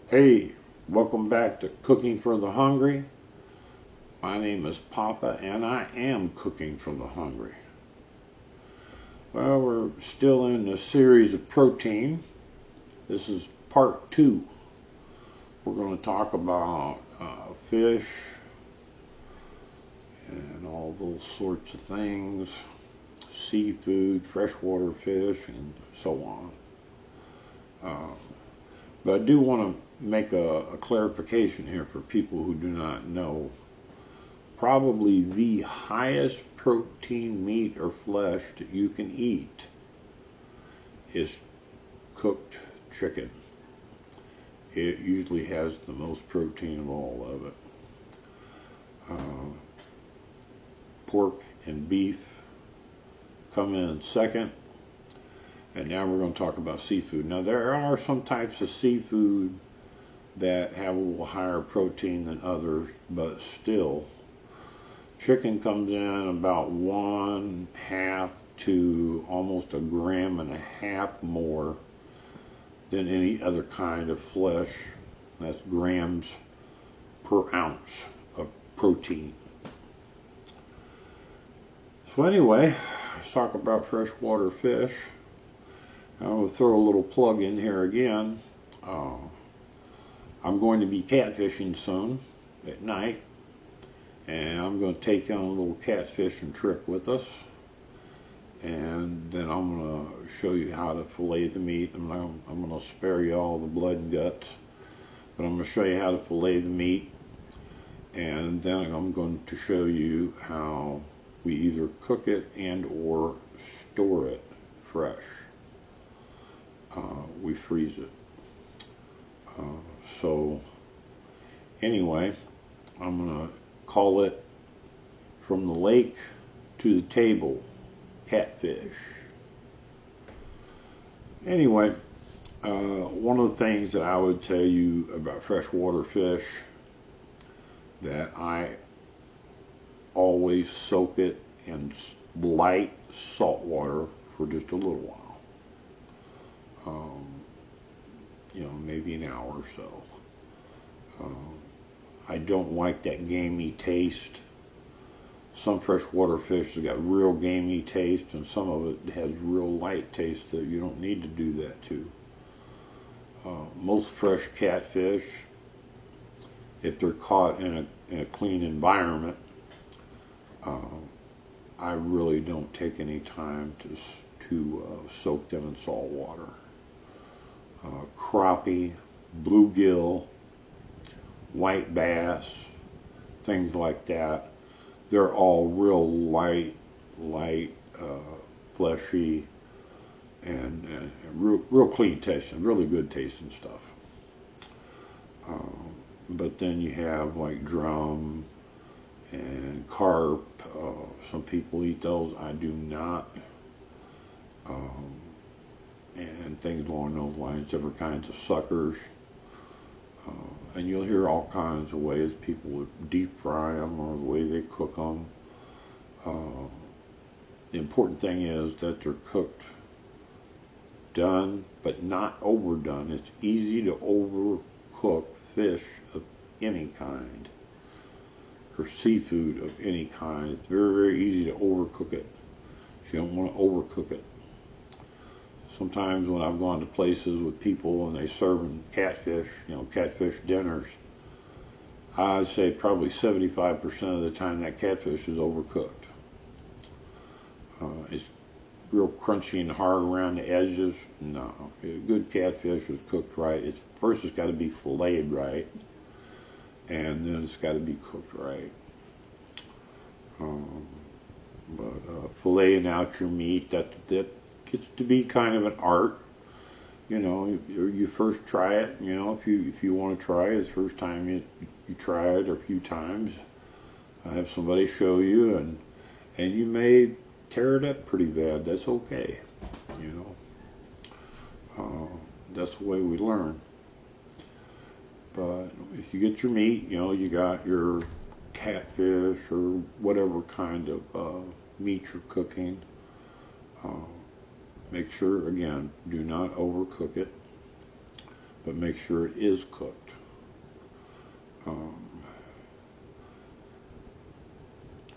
Hey, welcome back to Cooking for the Hungry. My name is Papa and I am cooking for the hungry. Well, we're still in the series of protein. This is part two. We're going to talk about fish and all those sorts of things, seafood, freshwater fish, and so on. But I do want to make a clarification here for people who do not know. Probably the highest protein meat or flesh that you can eat is cooked chicken. It usually has the most protein of all of it. Pork and beef come in second. And now we're going to talk about seafood. Now, there are some types of seafood that have a little higher protein than others, but still, chicken comes in about 1/2 to almost 1.5 grams more than any other kind of flesh. That's grams per ounce of protein. So anyway, let's talk about freshwater fish. I'm going to throw a little plug in here again. I'm going to be catfishing soon at night, and I'm going to take on a little catfishing trip with us. And then I'm going to show you how to fillet the meat. I'm going to spare you all the blood and guts, but I'm going to show you how to fillet the meat. And then I'm going to show you how we either cook it and or store it fresh. We freeze it. So anyway, I'm going to call it from the lake to the table, catfish. Anyway, one of the things that I would tell you about freshwater fish, that I always soak it in light salt water for just a little while. Maybe an hour or so. I don't like that gamey taste. Some freshwater fish has got real gamey taste, and some of it has real light taste that you don't need to do that to. Most fresh catfish, if they're caught in a clean environment, I really don't take any time to soak them in salt water. Crappie, bluegill, white bass, things like that. They're all real light, fleshy, and real clean tasting, really good tasting stuff. But then you have like drum and carp. Some people eat those. I do not. And things along those lines, different kinds of suckers. And you'll hear all kinds of ways people would deep fry them or the way they cook them. The important thing is that they're cooked, done, but not overdone. It's easy to overcook fish of any kind or seafood of any kind. It's very, very easy to overcook it. So you don't want to overcook it. Sometimes when I've gone to places with people and they serve catfish, catfish dinners, I'd say probably 75% of the time that catfish is overcooked. It's real crunchy and hard around the edges. No, good catfish is cooked right. First it's got to be filleted right, and then it's got to be cooked right. Filleting out your meat, that gets to be kind of an art. You first try it. If you want to try it, the first time you try it, or a few times, have somebody show you, and you may tear it up pretty bad. That's okay. That's the way we learn. But if you get your meat, you got your catfish or whatever kind of meat you're cooking. Make sure, again, do not overcook it. but make sure it is cooked.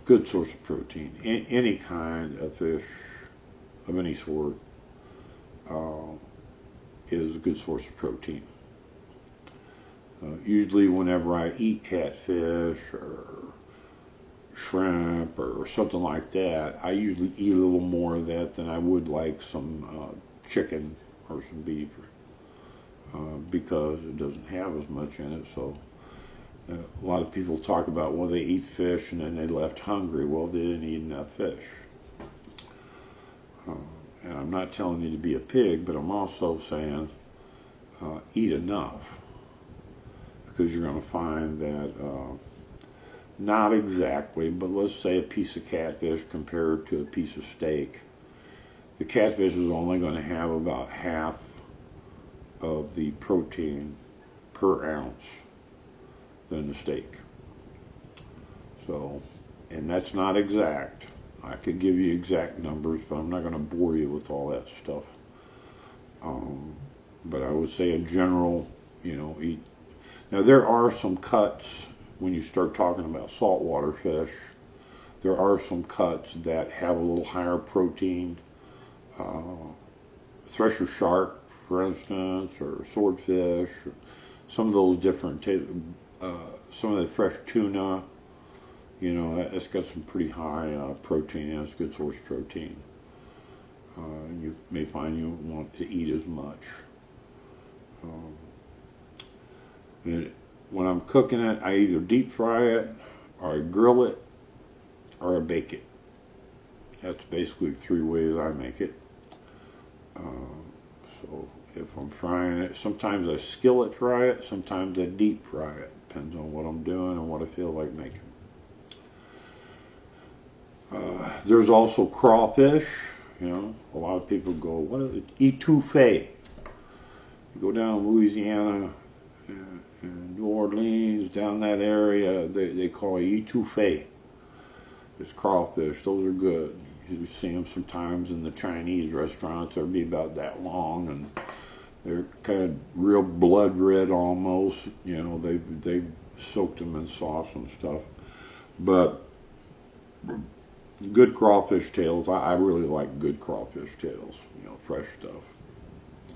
Good source of protein. Any kind of fish of any sort is a good source of protein. Usually whenever I eat catfish or shrimp or something like that, I usually eat a little more of that than I would like some chicken or some beef because it doesn't have as much in it. So a lot of people talk about, well, they eat fish and then they left hungry. Well, they didn't eat enough fish. And I'm not telling you to be a pig, but I'm also saying eat enough, because you're going to find that not exactly, but let's say a piece of catfish compared to a piece of steak, the catfish is only going to have about half of the protein per ounce than the steak. So, and that's not exact. I could give you exact numbers, but I'm not going to bore you with all that stuff. But I would say in general, eat. Now there are some cuts when you start talking about saltwater fish. There are some cuts that have a little higher protein. Thresher shark, for instance, or swordfish. Some of those different, some of the fresh tuna. It's got some pretty high protein, and it's a good source of protein. You may find you don't want to eat as much. And when I'm cooking it, I either deep fry it, or I grill it, or I bake it. That's basically 3 ways I make it. So if I'm frying it, sometimes I skillet fry it, sometimes I deep fry it. Depends on what I'm doing and what I feel like making. There's also crawfish. A lot of people go, what is it? Etouffee. You go down to Louisiana and New Orleans, down that area, they call it etouffee. It's crawfish. Those are good. You see them sometimes in the Chinese restaurants. They'll be about that long, and they're kind of real blood red almost. They soaked them in sauce and stuff. But good crawfish tails, I really like good crawfish tails. Fresh stuff.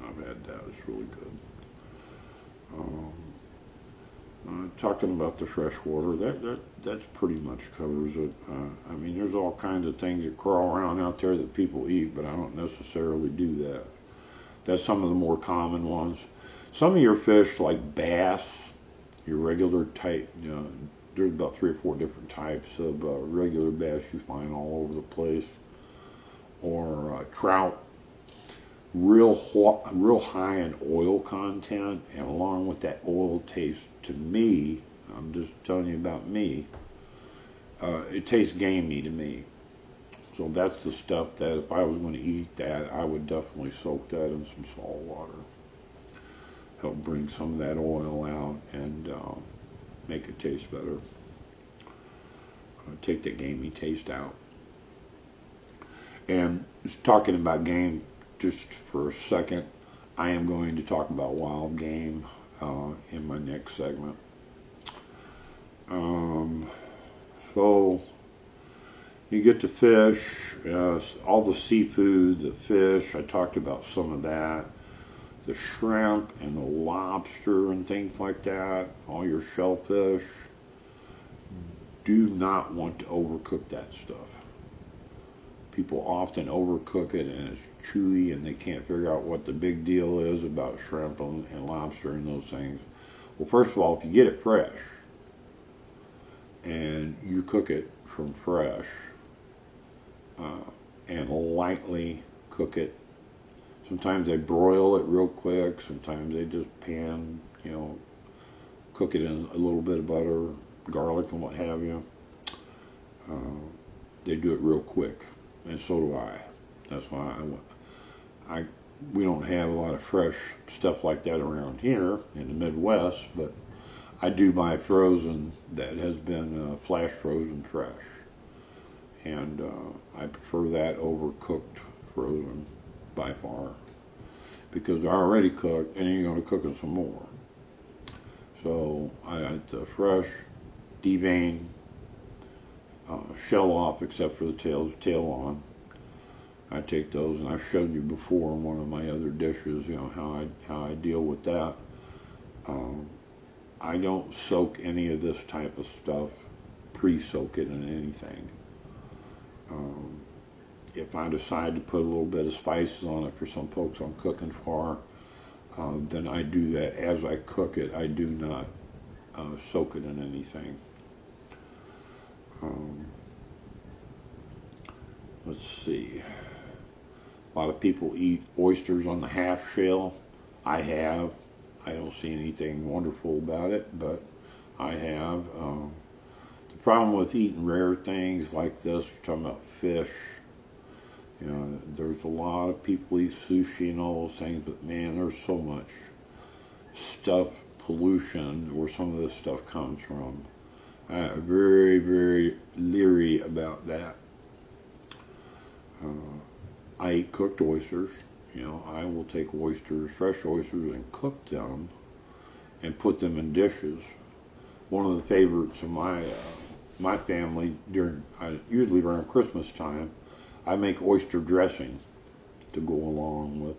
I've had that. It's really good. Talking about the freshwater, that pretty much covers it. I mean, there's all kinds of things that crawl around out there that people eat, but I don't necessarily do that. That's some of the more common ones. Some of your fish, like bass, your regular type, there's about 3 or 4 different types of regular bass you find all over the place, or trout. Real high in oil content, and along with that oil taste, to me, I'm just telling you about me, it tastes gamey to me. So that's the stuff that if I was going to eat that, I would definitely soak that in some salt water. Help bring some of that oil out and make it taste better. Take the gamey taste out. And just talking about game, just for a second, I am going to talk about wild game in my next segment. So you get the fish, all the seafood, the fish, I talked about some of that, the shrimp and the lobster and things like that, all your shellfish. Do not want to overcook that stuff. People often overcook it and it's chewy and they can't figure out what the big deal is about shrimp and lobster and those things. Well, first of all, if you get it fresh and you cook it from fresh and lightly cook it, sometimes they broil it real quick, sometimes they just pan, cook it in a little bit of butter, garlic and what have you. They do it real quick. And so do I. That's why we don't have a lot of fresh stuff like that around here in the Midwest, but I do buy frozen that has been flash frozen fresh. And I prefer that over cooked frozen by far. because they're already cooked, and then you're going to cook them some more. So I got the fresh, deveined, shell off except for the tail on. I take those, and I've showed you before in one of my other dishes, you know, how I deal with that. I don't soak any of this type of stuff, pre-soak it in anything. If I decide to put a little bit of spices on it for some folks I'm cooking for, then I do that as I cook it. I do not soak it in anything. Let's see. A lot of people eat oysters on the half shell. I have. I don't see anything wonderful about it, but I have. The problem with eating rare things like this, we're talking about fish, you know, there's a lot of people eat sushi and all those things, but man, there's so much stuff, pollution, where some of this stuff comes from. I'm very, very leery about that. I eat cooked oysters. You know, I will take oysters, fresh oysters, and cook them and put them in dishes. One of the favorites of my family usually around Christmas time, I make oyster dressing to go along with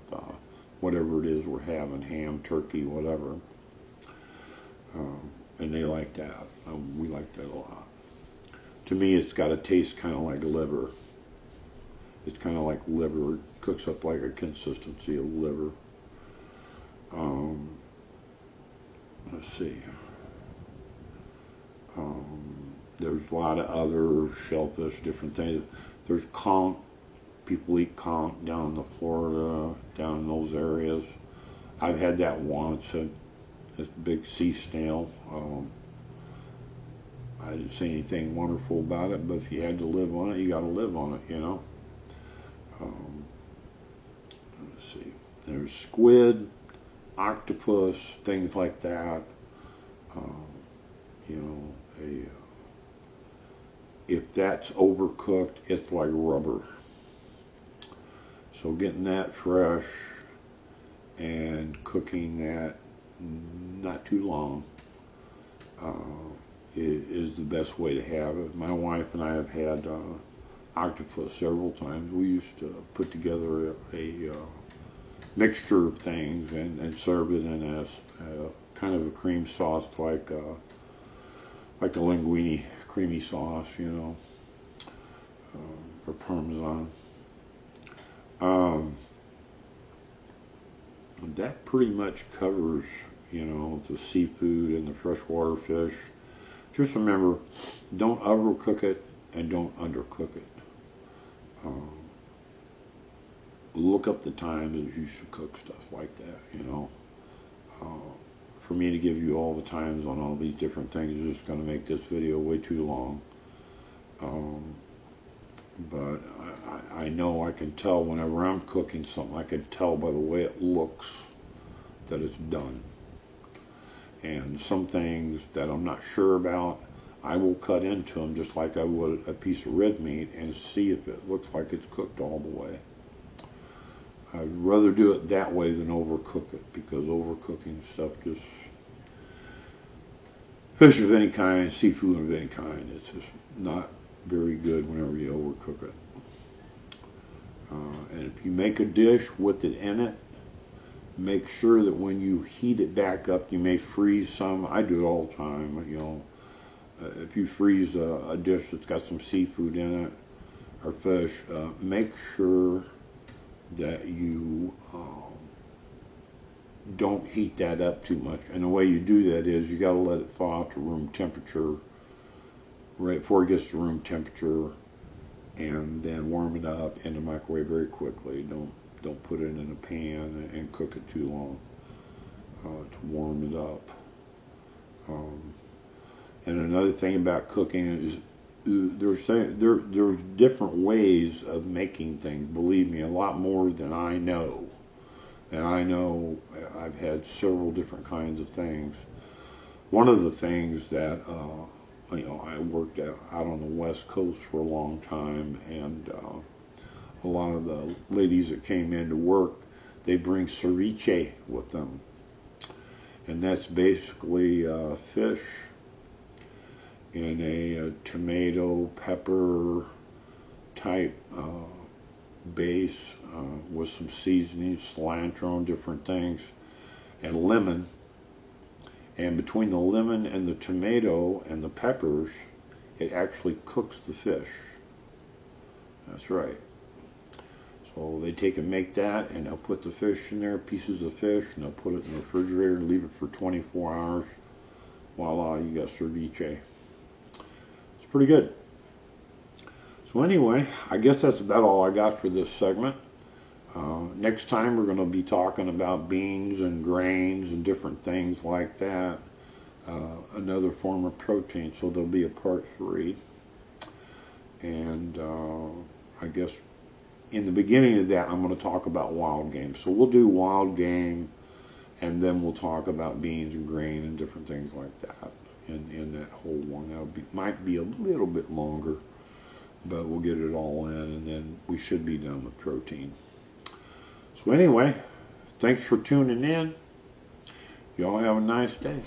whatever it is we're having, ham, turkey, whatever. And they like that. We like that a lot. To me, it's got to taste kind of like liver. It's kind of like liver. It cooks up like a consistency of liver. Let's see. There's a lot of other shellfish, different things. There's conch. People eat conch down in Florida, down in those areas. I've had that once. It's a big sea snail. I didn't say anything wonderful about it, but if you had to live on it, you got to live on it, you know. Let's see. There's squid, octopus, things like that. You know, if that's overcooked, it's like rubber. So getting that fresh and cooking that not too long is the best way to have it. My wife and I have had octopus several times. We used to put together a mixture of things and serve it in a kind of a cream sauce, like a linguine creamy sauce, you know, for Parmesan. That pretty much covers, you know, the seafood and the freshwater fish. Just remember, don't overcook it and don't undercook it. Look up the times that you should cook stuff like that, you know. For me to give you all the times on all these different things is just going to make this video way too long. But I know I can tell whenever I'm cooking something, I can tell by the way it looks that it's done. And some things that I'm not sure about, I will cut into them just like I would a piece of red meat and see if it looks like it's cooked all the way. I'd rather do it that way than overcook it, because overcooking stuff just, fish of any kind, seafood of any kind, it's just not very good whenever you overcook it. And if you make a dish with it in it, make sure that when you heat it back up, you may freeze some. I do it all the time, you know. If you freeze a dish that's got some seafood in it or fish, make sure that you don't heat that up too much. And the way you do that is you got to let it thaw out to room temperature right before it gets to room temperature, and then warm it up in the microwave very quickly. Don't put it in a pan and cook it too long to warm it up. And another thing about cooking is there's different ways of making things. Believe me, a lot more than I know. And I know I've had several different kinds of things. One of the things that you know, I worked out on the West Coast for a long time, and a lot of the ladies that came in to work, they bring ceviche with them. And that's basically fish in a tomato, pepper type base with some seasoning, cilantro and different things, and lemon. And between the lemon and the tomato and the peppers, it actually cooks the fish. That's right. So they take and make that, and they'll put the fish in there, pieces of fish, and they'll put it in the refrigerator and leave it for 24 hours. Voila, you got ceviche. It's pretty good. So anyway, I guess that's about all I got for this segment. Next time we're going to be talking about beans and grains and different things like that. Another form of protein, so there'll be a part 3. And I guess in the beginning of that, I'm going to talk about wild game. So we'll do wild game, and then we'll talk about beans and grain and different things like that in that whole one. That might be a little bit longer, but we'll get it all in, and then we should be done with protein. So anyway, thanks for tuning in. Y'all have a nice day.